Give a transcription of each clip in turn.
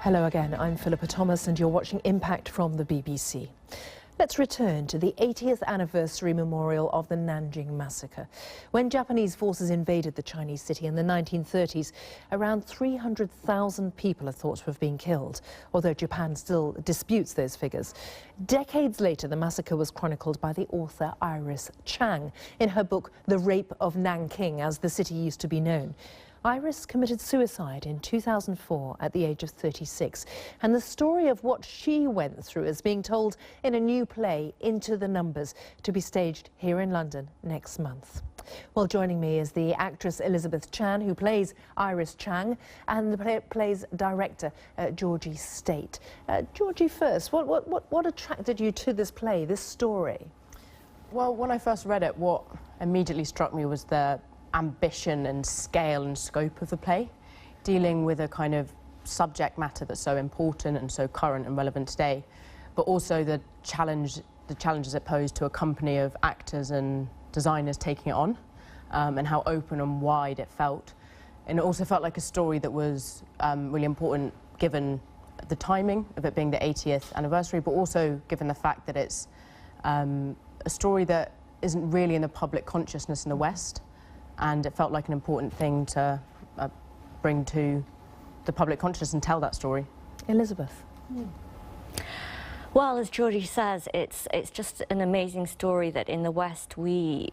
Hello again, I'm Philippa Thomas and you're watching Impact from the BBC. Let's return to the 80th anniversary memorial of the Nanking massacre. When Japanese forces invaded the Chinese city in the 1930s, around 300,000 people are thought to have been killed, although Japan still disputes those figures. Decades later, the massacre was chronicled by the author Chang in her book The Rape of Nanking, as the city used to be known. Iris committed suicide in 2004 at the age of 36, and the story of what she went through is being told in a new play, Into the Numbers, to be staged here in London next month. Well, joining me is the actress Elizabeth Chan, who plays Iris Chang, and the play's director, Georgie State. Georgie, first, what attracted you to this play, this story? Well, when I first read it, what immediately struck me was the ambition and scale and scope of the play, dealing with a kind of subject matter that's so important and so current and relevant today, but also the challenges it posed to a company of actors and designers taking it on, and how open and wide it felt. And it also felt like a story that was really important given the timing of it being the 80th anniversary, but also given the fact that it's a story that isn't really in the public consciousness in the West. And it felt like an important thing to bring to the public consciousness and tell that story. Elizabeth. Well, as Georgie says, it's just an amazing story that in the West it's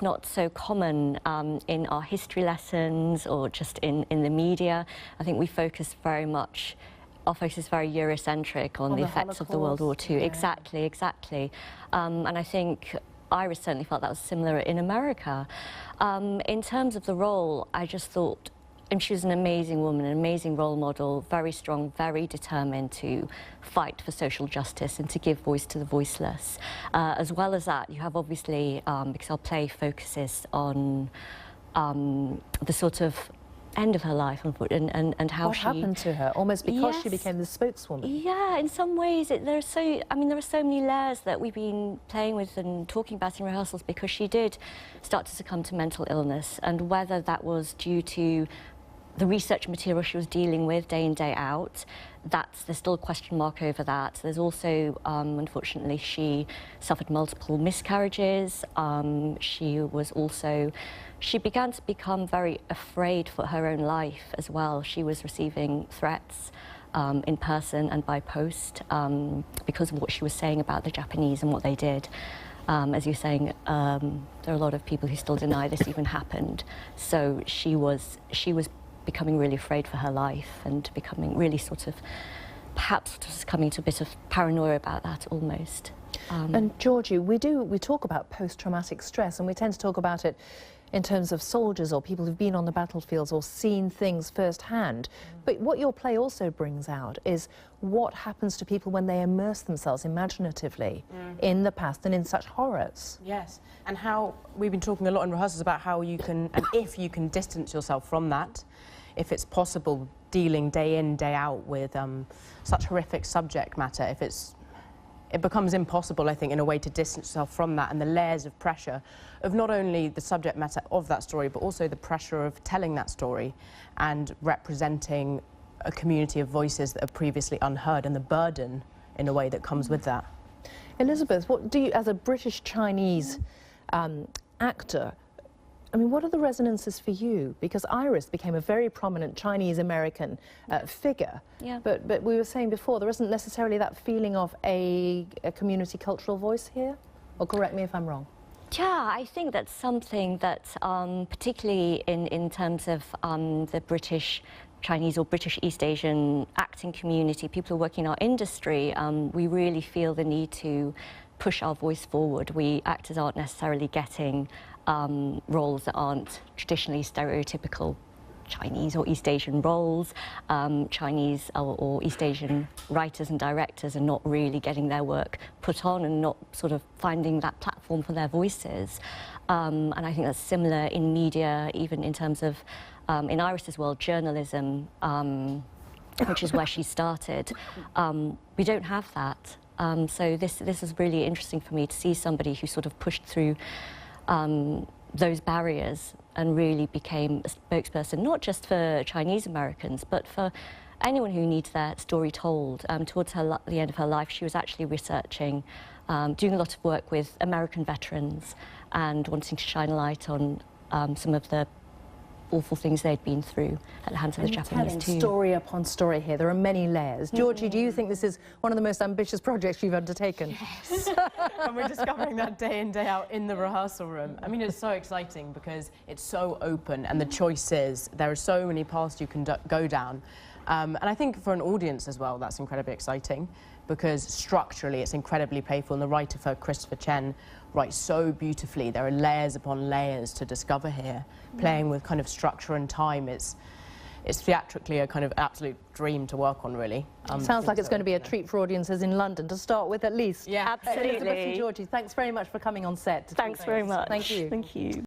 not so common in our history lessons or just in the media. I think we focus very much. Our focus is very Eurocentric on the effects of the World War II. Yeah. Exactly. And I think Iris certainly felt that was similar in America. In terms of the role, I just thought, and she was an amazing woman, an amazing role model, very strong, very determined to fight for social justice and to give voice to the voiceless. As well as that, you have obviously, because our play focuses on the sort of end of her life and how what happened to her, almost because she became the spokeswoman. Yeah, in some ways there are so many layers that we've been playing with and talking about in rehearsals, because she did start to succumb to mental illness, and whether that was due to the research material she was dealing with day in, day out, there's still a question mark over that. There's also, unfortunately, she suffered multiple miscarriages. She began to become very afraid for her own life as well. She was receiving threats in person and by post because of what she was saying about the Japanese and what they did. As you're saying, there are a lot of people who still deny this even happened. So she was becoming really afraid for her life and becoming really perhaps coming to a bit of paranoia about that almost. And Georgie, we talk about post-traumatic stress, and we tend to talk about it in terms of soldiers or people who've been on the battlefields or seen things firsthand. But what your play also brings out is what happens to people when they immerse themselves imaginatively in the past and in such horrors. Yes, and how we've been talking a lot in rehearsals about how you can, and if you can distance yourself from that, if it's possible, dealing day in, day out with such horrific subject matter, it becomes impossible, I think, in a way to distance yourself from that, and the layers of pressure of not only the subject matter of that story, but also the pressure of telling that story and representing a community of voices that are previously unheard, and the burden, in a way, that comes with that. Elizabeth, what do you, as a British Chinese actor, I mean, what are the resonances for you? Because Iris became a very prominent Chinese-American figure. Yeah. But we were saying before, there isn't necessarily that feeling of a community cultural voice here? Or correct me if I'm wrong. Yeah, I think that's something that, particularly in terms of the British Chinese or British East Asian acting community, people who work in our industry, we really feel the need to push our voice forward. We actors aren't necessarily getting roles that aren't traditionally stereotypical Chinese or East Asian roles. Chinese or East Asian writers and directors are not really getting their work put on and not sort of finding that platform for their voices. And I think that's similar in media, even in terms of, in Iris's world, journalism, which is where she started. We don't have that. So this is really interesting for me to see somebody who sort of pushed through those barriers and really became a spokesperson, not just for Chinese Americans, but for anyone who needs their story told. Towards the end of her life, she was actually researching, doing a lot of work with American veterans and wanting to shine a light on some of the awful things they'd been through at the hands of the Japanese too. Story upon story here. There are many layers. Georgie, do you think this is one of the most ambitious projects you've undertaken? Yes. And we're discovering that day in, day out in the rehearsal room. I mean, it's so exciting because it's so open and the choices, there are so many paths you can go down. And I think for an audience as well, that's incredibly exciting because structurally it's incredibly playful, and the writer for Christopher Chen writes so beautifully. There are layers upon layers to discover here, playing with kind of structure and time. It's theatrically a kind of absolute dream to work on, really. Sounds like it's going to be a treat for audiences in London to start with, at least. Yeah, absolutely. Elizabeth and Georgie, thanks very much for coming on set. Thanks very much. Thank you. Thank you.